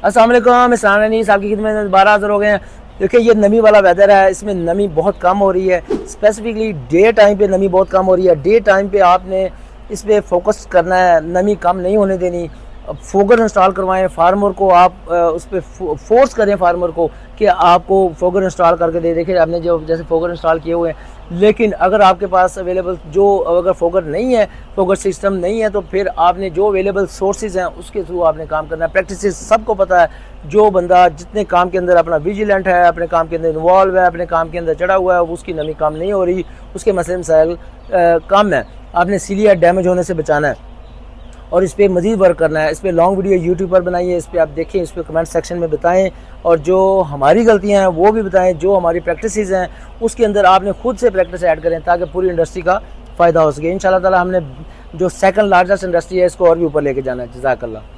अस्सलाम वालेकुम, इस्लाम नहीं साहब की खिदमत में दोबारा हाज़िर हो गए हैं। देखिए ये नमी वाला वेदर है, इसमें नमी बहुत कम हो रही है। स्पेसिफिकली डे टाइम पे नमी बहुत कम हो रही है। डे टाइम पे आपने इस पर फोकस करना है, नमी कम नहीं होने देनी। फोगर इंस्टॉल करवाएं, फार्मर को आप उस पर फोर्स करें फार्मर को कि आपको फोगर इंस्टॉल करके दे। देखिए आपने जो जैसे फोगर इंस्टॉल किए हुए हैं, लेकिन अगर आपके पास अवेलेबल जो अगर फोगर नहीं है, फोगर सिस्टम नहीं है, तो फिर आपने जो अवेलेबल सोर्सेज हैं उसके थ्रू आपने काम करना है। प्रैक्टिस सबको पता है, जो बंदा जितने काम के अंदर अपना विजिलेंट है, अपने काम के अंदर इन्वॉल्व है, अपने काम के अंदर चढ़ा हुआ है, उसकी नमी कम नहीं हो रही, उसके मसले मसाइल कम है। आपने सीलिया डैमेज होने से बचाना है और इस पर मज़ीद वर्क करना है। इस पर लॉन्ग वीडियो यूट्यूब पर बनाइए, इस पर आप देखें, इस पर कमेंट सेक्शन में बताएं और जो हमारी गलतियां हैं वो भी बताएं, जो हमारी प्रैक्टिसेस हैं उसके अंदर आपने खुद से प्रैक्टिस ऐड करें ताकि पूरी इंडस्ट्री का फ़ायदा हो सके। इंशाल्लाह ताला हमने जो सेकंड लार्जेस्ट इंडस्ट्री है इसको और भी ऊपर लेके जाना है। जज़ाकल्लाह।